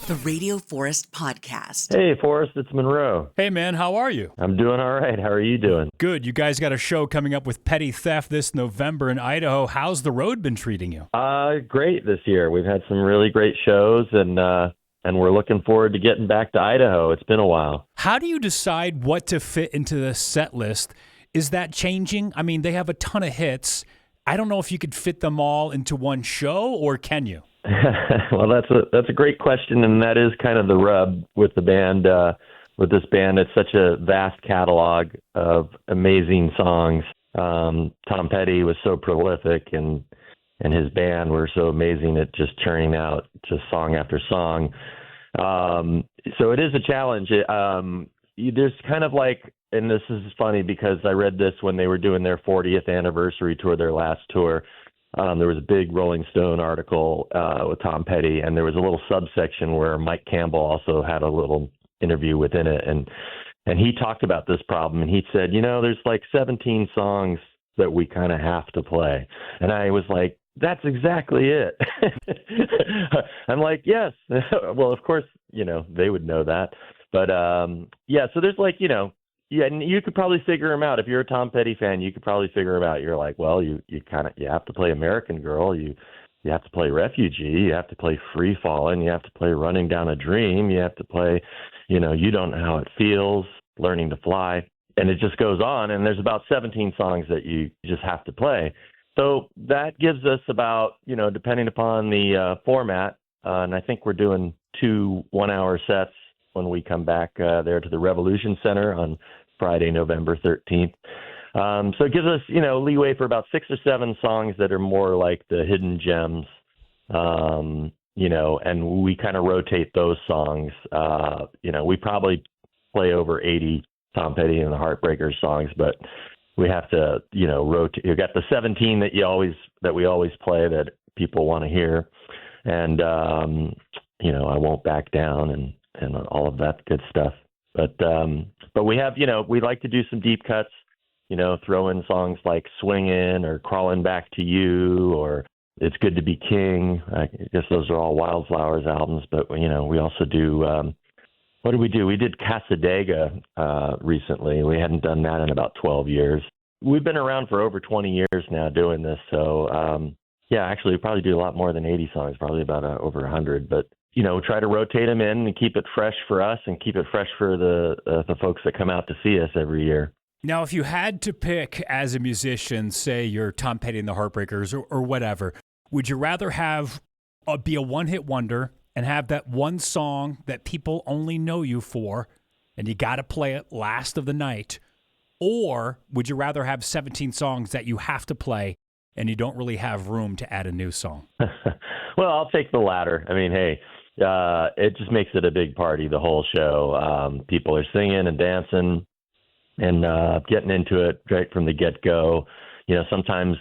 The Radio Forest Podcast. Hey, Forrest, it's Monroe. Hey, man, how are you? I'm doing all right. How are you doing? Good. You guys got a show coming up with Petty Theft this November in Idaho. How's the road been treating you? Great this year. We've had some really great shows, and we're looking forward to getting back to Idaho. It's been a while. How do you decide what to fit into the set list? Is that changing? I mean, they have a ton of hits. I don't know if you could fit them all into one show, or can you? Well, that's a great question, and that is kind of the rub with the band. With this band, it's such a vast catalog of amazing songs. Tom Petty was so prolific, and his band were so amazing at just churning out just song after song. So it is a challenge. There's kind of like, and this is funny because I read this when they were doing their 40th anniversary tour, their last tour. There was a big Rolling Stone article with Tom Petty, and there was a little subsection where Mike Campbell also had a little interview within it, and he talked about this problem, and he said, there's like 17 songs that we kind of have to play. And I was like, that's exactly it. I'm like, yes. Well, of course, they would know that. But so there's like, and you could probably figure them out. If you're a Tom Petty fan, you could probably figure them out. You're like, well, you have to play American Girl. You have to play Refugee. You have to play Free Fallin'. You have to play Running Down a Dream. You have to play, You Don't Know How It Feels, Learning to Fly. And it just goes on. And there's about 17 songs that you just have to play. So that gives us about, depending upon the format, and I think we're doing 2 one-hour sets when we come back there to the Revolution Center on Friday, November 13th. So it gives us, leeway for about 6 or 7 songs that are more like the hidden gems, and we kind of rotate those songs. We probably play over 80 Tom Petty and the Heartbreakers songs, but we have to, rotate. You've got the 17 that we always play that people want to hear. And, I Won't Back Down and all of that good stuff. But we have, we like to do some deep cuts, throw in songs like Swingin' or Crawling Back to You or It's Good to Be King. I guess those are all Wildflowers albums, but, we also do, what did we do? We did Casadega recently. We hadn't done that in about 12 years. We've been around for over 20 years now doing this. So, actually, we probably do a lot more than 80 songs, probably about over 100, but try to rotate them in and keep it fresh for us and keep it fresh for the folks that come out to see us every year. Now, if you had to pick as a musician, say you're Tom Petty and the Heartbreakers or whatever, would you rather have be a one-hit wonder and have that one song that people only know you for and you got to play it last of the night? Or would you rather have 17 songs that you have to play and you don't really have room to add a new song? Well, I'll take the latter. I mean, hey, it just makes it a big party, the whole show. People are singing and dancing and getting into it right from the get-go. Sometimes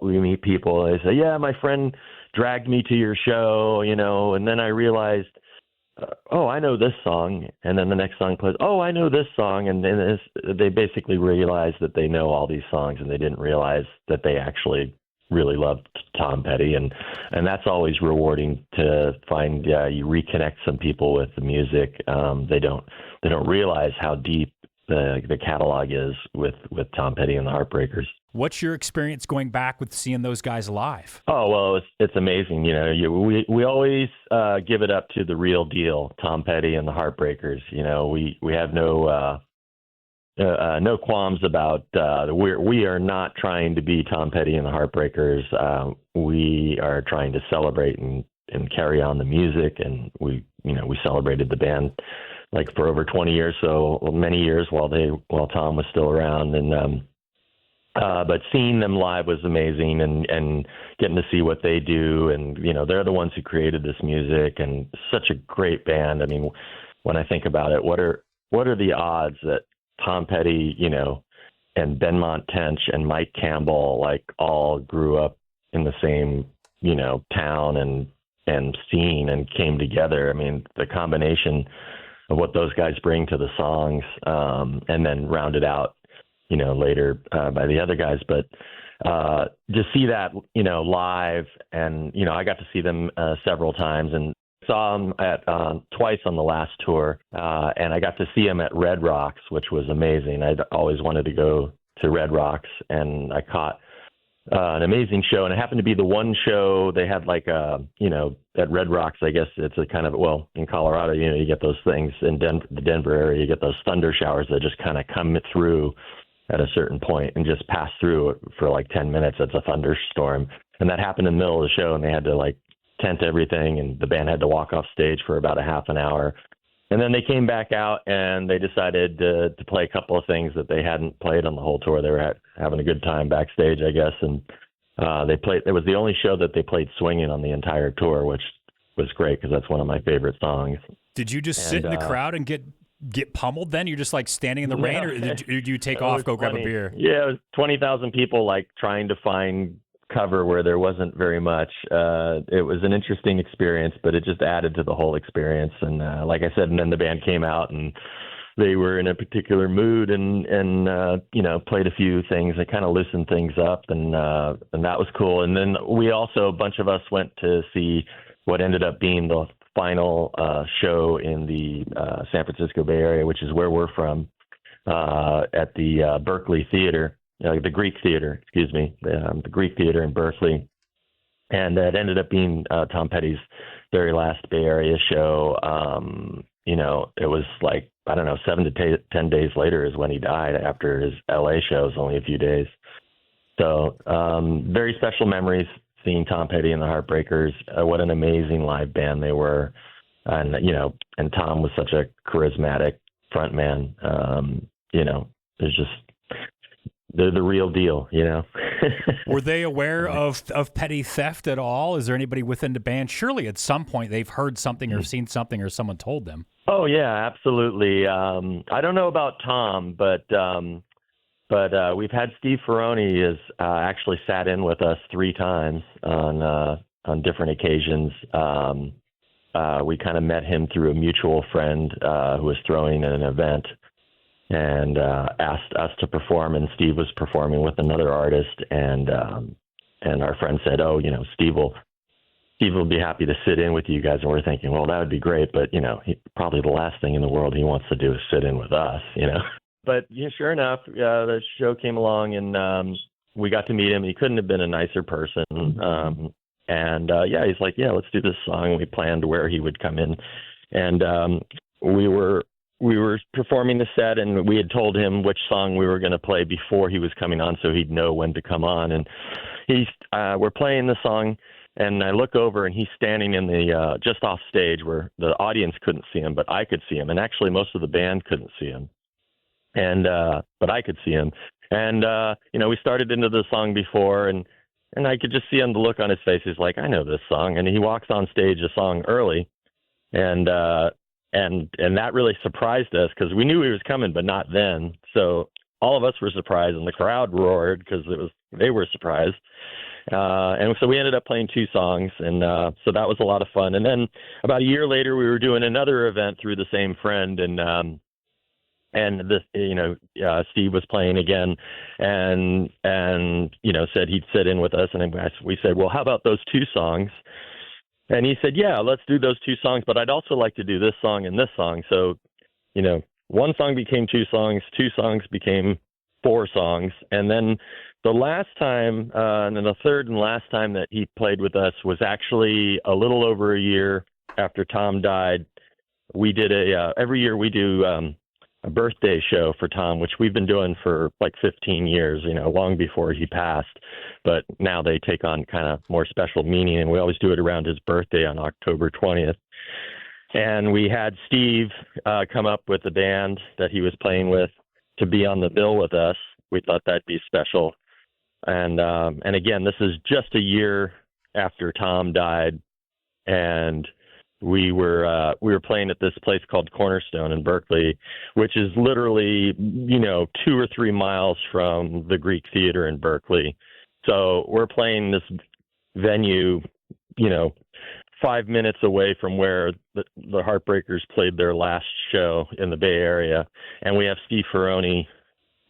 we meet people, they say, yeah, my friend dragged me to your show, and then I realized, I know this song. And then the next song plays, I know this song. And then they basically realize that they know all these songs and they didn't realize that they actually really loved Tom Petty, and that's always rewarding to find. You reconnect some people with the music. They don't realize how deep the catalog is with Tom Petty and the Heartbreakers. What's your experience going back with seeing those guys live? Oh, well, it's amazing. We always give it up to the real deal, Tom Petty and the Heartbreakers. We have no qualms about we are not trying to be Tom Petty and the Heartbreakers. We are trying to celebrate and carry on the music, and we celebrated the band like for over 20 years, so many years while Tom was still around, and but seeing them live was amazing, and getting to see what they do, and they're the ones who created this music, and such a great band. I mean, when I think about it, what are the odds that Tom Petty, and Benmont Tench and Mike Campbell, like, all grew up in the same, town and scene and came together. I mean, the combination of what those guys bring to the songs, and then rounded out, later by the other guys. But to see that, live, and, I got to see them several times, and Saw him at twice on the last tour, and I got to see him at Red Rocks, which was amazing. I'd always wanted to go to Red Rocks, and I caught an amazing show. And it happened to be the one show they had, like, at Red Rocks, I guess it's a kind of, well, in Colorado, you get those things in the Denver area, you get those thunder showers that just kind of come through at a certain point and just pass through for like 10 minutes. It's a thunderstorm. And that happened in the middle of the show, and they had to like tent everything, and the band had to walk off stage for about a half an hour. And then they came back out, and they decided to play a couple of things that they hadn't played on the whole tour. They were having a good time backstage, I guess. And they played. It was the only show that they played swinging on the entire tour, which was great because that's one of my favorite songs. Did you just sit in the crowd and get pummeled then? You're just like standing in the rain, or did you take off, go grab a beer? Yeah, it was 20,000 people like trying to find cover where there wasn't very much. It was an interesting experience, but it just added to the whole experience. And like I said, and then the band came out, and they were in a particular mood, and played a few things and kind of loosened things up, and that was cool. And then we also, a bunch of us went to see what ended up being the final show in the San Francisco Bay Area, which is where we're from, at the Berkeley Theater. The Greek Theater, the Greek Theater in Berkeley. And it ended up being Tom Petty's very last Bay Area show. It was like, I don't know, 7 to 10 days later is when he died, after his LA shows, only a few days. So very special memories seeing Tom Petty and the Heartbreakers. What an amazing live band they were. And Tom was such a charismatic frontman. There's just, they're the real deal, Were they aware of petty theft at all? Is there anybody within the band? Surely at some point they've heard something or seen something, or someone told them. Oh yeah, absolutely. I don't know about Tom, but we've had Steve Ferroni has actually sat in with us 3 times on different occasions. We kind of met him through a mutual friend who was throwing an event, and asked us to perform, and Steve was performing with another artist, and our friend said, Steve will be happy to sit in with you guys. And we're thinking, well, that would be great, but probably the last thing in the world he wants to do is sit in with us, But sure enough, the show came along, and we got to meet him. He couldn't have been a nicer person. He's like, let's do this song. We planned where he would come in, and we were performing the set, and we had told him which song we were going to play before he was coming on, so he'd know when to come on. And we're playing the song, and I look over, and he's standing in the just off stage where the audience couldn't see him, but I could see him, and actually most of the band couldn't see him, and but I could see him. And we started into the song before, and I could just see on the look on his face. He's like, I know this song, and he walks on stage a song early, and that really surprised us because we knew he was coming, but not then. So all of us were surprised, and the crowd roared because they were surprised. And so we ended up playing 2 songs, and so that was a lot of fun. And then about a year later, we were doing another event through the same friend, and Steve was playing again, and said he'd sit in with us, and we said, well, how about those 2 songs? And he said, yeah, let's do those 2 songs, but I'd also like to do this song and this song. So, one song became 2 songs, 2 songs became 4 songs. And then the last time, and then the third and last time that he played with us was actually a little over a year after Tom died. We did every year we do a birthday show for Tom, which we've been doing for like 15 years, long before he passed. But now they take on kind of more special meaning, and we always do it around his birthday on October 20th. And we had Steve come up with the band that he was playing with to be on the bill with us. We thought that'd be special. And again, this is just a year after Tom died, and we were playing at this place called Cornerstone in Berkeley, which is literally 2 or 3 miles from the Greek Theater in Berkeley. So we're playing this venue, 5 minutes away from where the Heartbreakers played their last show in the Bay Area, and we have Steve Ferroni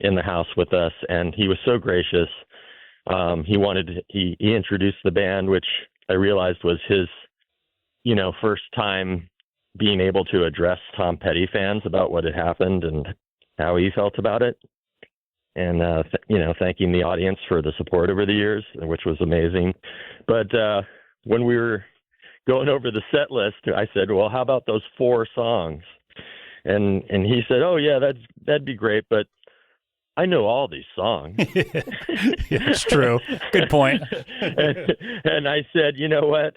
in the house with us, and he was so gracious. He introduced the band, which I realized was his first time being able to address Tom Petty fans about what had happened and how he felt about it. And, thanking the audience for the support over the years, which was amazing. But when we were going over the set list, I said, well, how about those 4 songs? And he said, oh, yeah, that'd be great, but I know all these songs. It's true. Good point. and I said, you know what,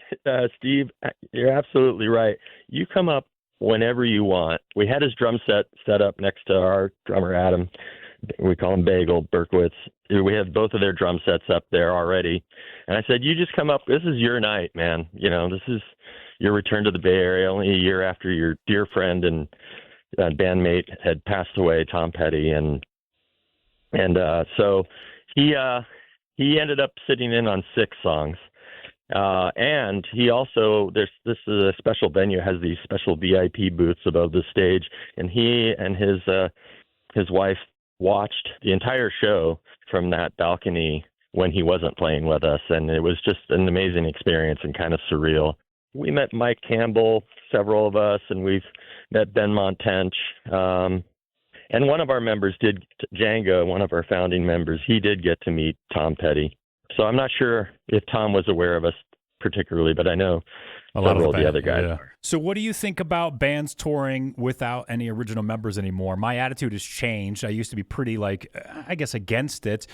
Steve, you're absolutely right. You come up whenever you want. We had his drum set up next to our drummer, Adam. We call him Bagel, Berkowitz. We have both of their drum sets up there already. And I said, you just come up. This is your night, man. This is your return to the Bay Area only a year after your dear friend and bandmate had passed away, Tom Petty. And so he ended up sitting in on 6 songs. And he also, this is a special venue, has these special VIP booths above the stage. And he and his wife watched the entire show from that balcony when he wasn't playing with us, and it was just an amazing experience and kind of surreal. We met Mike Campbell, several of us, and we've met Ben Montench, and one of our members Django, one of our founding members, he did get to meet Tom Petty. So I'm not sure if Tom was aware of us particularly, but I know a lot of the other guys are. So what do you think about bands touring without any original members anymore? My attitude has changed. I used to be pretty, against it.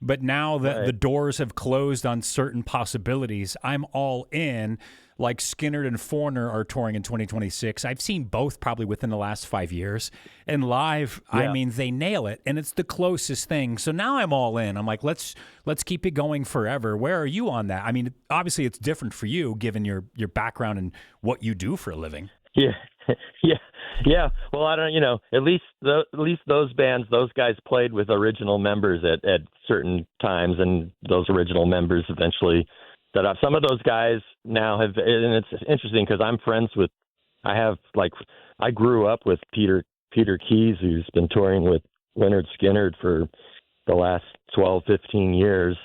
But now that the doors have closed on certain possibilities, I'm all in. Like Skynyrd and Foreigner are touring in 2026. I've seen both probably within the last 5 years. And live, I mean, they nail it. And it's the closest thing. So now I'm all in. I'm like, let's keep it going forever. Where are you on that? I mean, obviously it's different for you given your background and what you do for a living. Yeah. Well, I don't, at least those bands, those guys played with original members at certain times, and those original members eventually set up. Some of those guys now have, and it's interesting because I'm friends with, I grew up with Peter Keys, who's been touring with Lynyrd Skynyrd for the last 12, 15 years,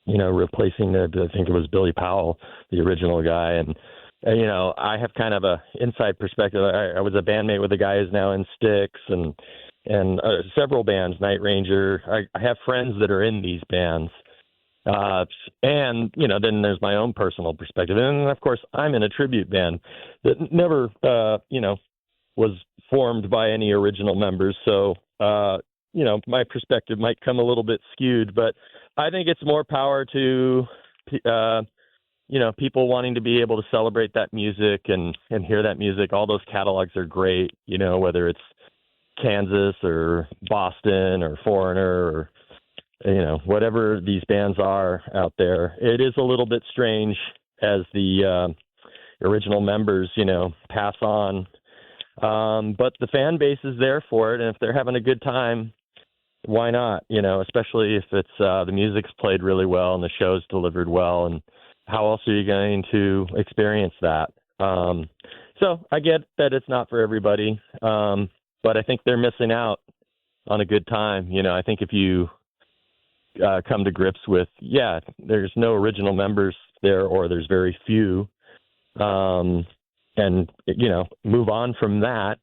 replacing, I think it was Billy Powell, the original guy. And I have kind of a inside perspective. I was a bandmate with a guy who's now in Styx and several bands, Night Ranger. I have friends that are in these bands. And, then there's my own personal perspective. And of course, I'm in a tribute band that never, was formed by any original members. So, my perspective might come a little bit skewed, but I think it's more power to, people wanting to be able to celebrate that music and hear that music. All those catalogs are great, whether it's Kansas or Boston or Foreigner or, whatever these bands are out there. It is a little bit strange as the original members, pass on. But the fan base is there for it. And if they're having a good time, why not? Especially if it's the music's played really well and the show's delivered well. And how else are you going to experience that? So I get that it's not for everybody, but I think they're missing out on a good time. I think if you come to grips with, there's no original members there, or there's very few, and move on from that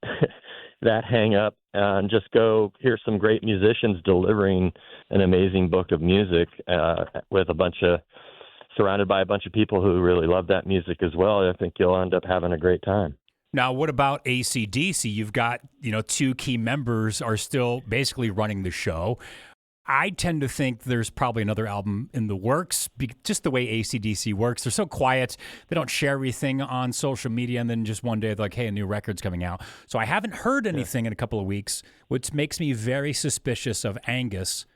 hang up and just go hear some great musicians delivering an amazing book of music with surrounded by a bunch of people who really love that music as well. I think you'll end up having a great time. Now, what about AC/DC? You've got, 2 key members are still basically running the show. I tend to think there's probably another album in the works, just the way AC/DC works. They're so quiet. They don't share everything on social media, and then just one day they're like, hey, a new record's coming out. So I haven't heard anything in a couple of weeks, which makes me very suspicious of Angus.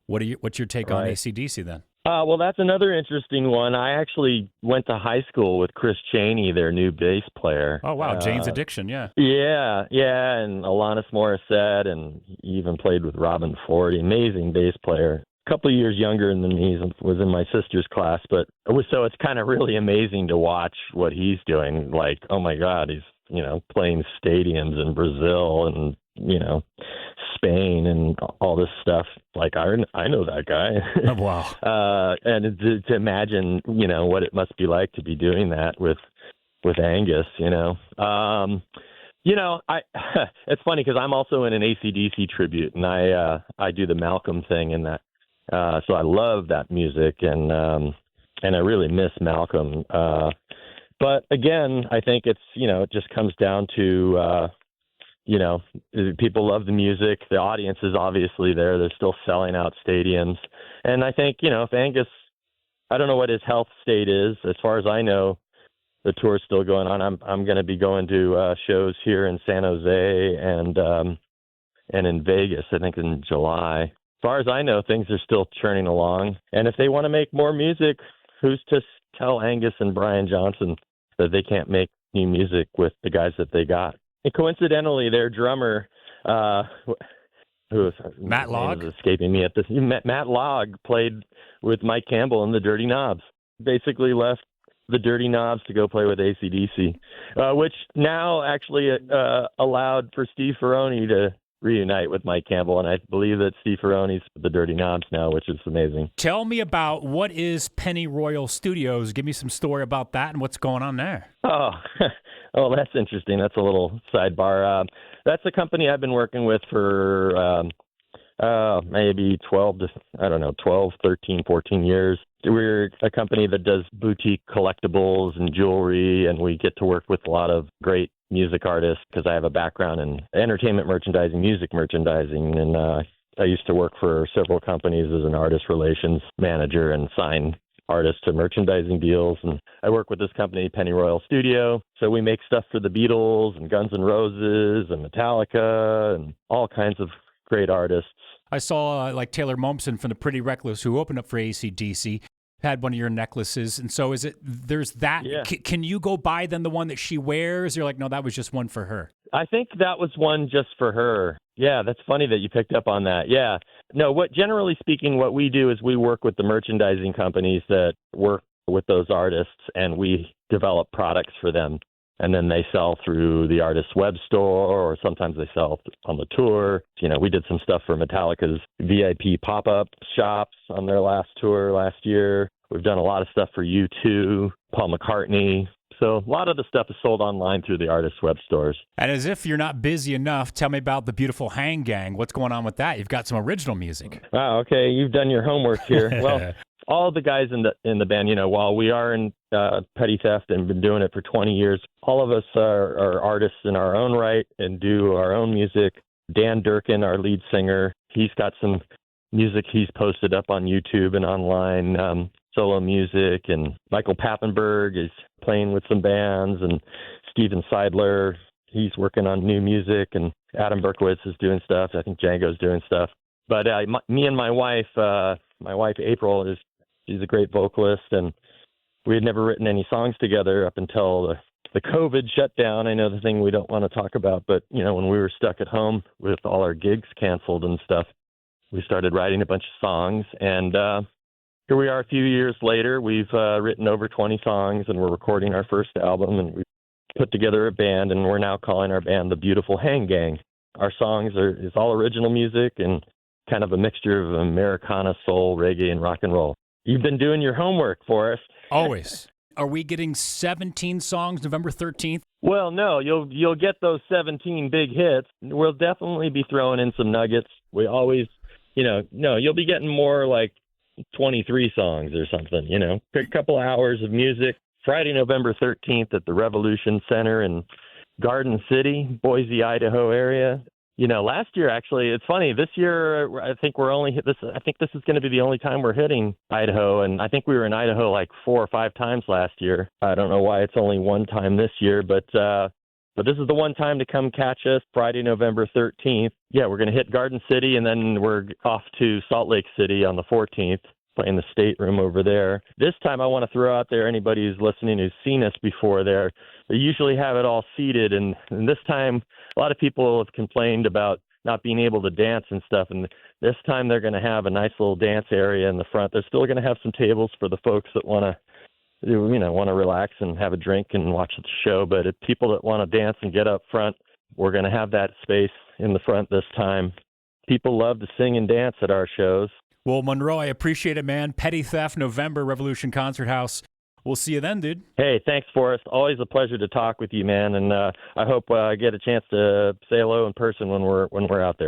What's your take on AC/DC then? Well, that's another interesting one. I actually went to high school with Chris Chaney, their new bass player. Oh, wow. Jane's Addiction, yeah. Yeah, and Alanis Morissette, and he even played with Robin Ford, amazing bass player. A couple of years younger than me, was in my sister's class, so it's kind of really amazing to watch what he's doing. Like, oh my God, he's, playing stadiums in Brazil and, Spain and all this stuff. Like, I know that guy. Oh, wow. And to imagine, what it must be like to be doing that with Angus, it's funny because I'm also in an AC/DC tribute, and I do the Malcolm thing in that. So I love that music, and I really miss Malcolm. But again, I think it's, it just comes down to, people love the music. The audience is obviously there. They're still selling out stadiums. And I think, if Angus, I don't know what his health state is. As far as I know, the tour's still going on. I'm going to be going to shows here in San Jose and in Vegas, I think in July. As far as I know, things are still churning along. And if they want to make more music, who's to tell Angus and Brian Johnson that they can't make new music with the guys that they got? And coincidentally, their drummer, who is Matt Log, is escaping me at this. Matt Log played with Mike Campbell in the Dirty Knobs. Basically left the Dirty Knobs to go play with AC/DC, which now actually allowed for Steve Ferrone to reunite with Mike Campbell, and I believe that Steve Ferrone's with the Dirty Knobs now, which is amazing. Tell me about what is Pennyroyal Studios. Give me some story about that and what's going on there. Oh, that's interesting. That's a little sidebar. That's a company I've been working with for maybe 12, 13, 14 years. We're a company that does boutique collectibles and jewelry, and we get to work with a lot of great music artists because I have a background in entertainment merchandising, music merchandising, and I used to work for several companies as an artist relations manager and sign artists to merchandising deals. And I work with this company, Pennyroyal Studio. So we make stuff for the Beatles and Guns N' Roses and Metallica and all kinds of great artists. I saw like Taylor Momsen from the Pretty Reckless, who opened up for AC/DC, had one of your necklaces. And so there's that. Yeah. Can you go buy then the one that she wears? You're like, no, that was just one for her. I think that was one just for her. Yeah, that's funny that you picked up on that. Yeah. No, generally speaking, what we do is we work with the merchandising companies that work with those artists, and we develop products for them. And then they sell through the artist's web store, or sometimes they sell on the tour. We did some stuff for Metallica's VIP pop-up shops on their last tour last year. We've done a lot of stuff for U2, Paul McCartney. So a lot of the stuff is sold online through the artist's web stores. And as if you're not busy enough, tell me about the beautiful Hang Gang. What's going on with that? You've got some original music. Wow, okay. You've done your homework here. Well, all the guys in the band, while we are in petty theft and been doing it for 20 years, all of us are artists in our own right and do our own music. Dan Durkin, our lead singer, he's got some music he's posted up on YouTube and online, solo music. And Michael Pappenberg is playing with some bands, and Steven Seidler, he's working on new music, and Adam Berkowitz is doing stuff. I think Django's doing stuff. But me and my wife April, she's a great vocalist, and we had never written any songs together up until the COVID shutdown. I know the thing we don't want to talk about, but when we were stuck at home with all our gigs canceled and stuff, we started writing a bunch of songs, and here we are a few years later. We've written over 20 songs, and we're recording our first album, and we put together a band, and we're now calling our band the Beautiful Hang Gang. Our songs is all original music and kind of a mixture of Americana, soul, reggae, and rock and roll. You've been doing your homework for us. Always. Are we getting 17 songs November 13th? Well, no, you'll get those 17 big hits. We'll definitely be throwing in some nuggets. We always, you'll be getting more like 23 songs or something, a couple hours of music. Friday, November 13th at the Revolution Center in Garden City, Boise, Idaho area. Last year, actually, it's funny. This year, I think I think this is going to be the only time we're hitting Idaho. And I think we were in Idaho like 4 or 5 times last year. I don't know why it's only one time this year, but this is the one time to come catch us, Friday, November 13th. Yeah, we're going to hit Garden City, and then we're off to Salt Lake City on the 14th, playing the State Room over there. This time, I want to throw out there anybody who's listening who's seen us before there. They usually have it all seated, and this time, a lot of people have complained about not being able to dance and stuff, and this time they're going to have a nice little dance area in the front. They're still going to have some tables for the folks that want to relax and have a drink and watch the show, but if people that want to dance and get up front, we're going to have that space in the front this time. people love to sing and dance at our shows. Well, Monroe, I appreciate it, man. Petty Theft, November, Revolution Concert House. We'll see you then, dude. Hey, thanks, Forrest. Always a pleasure to talk with you, man. And I hope I get a chance to say hello in person when we're out there.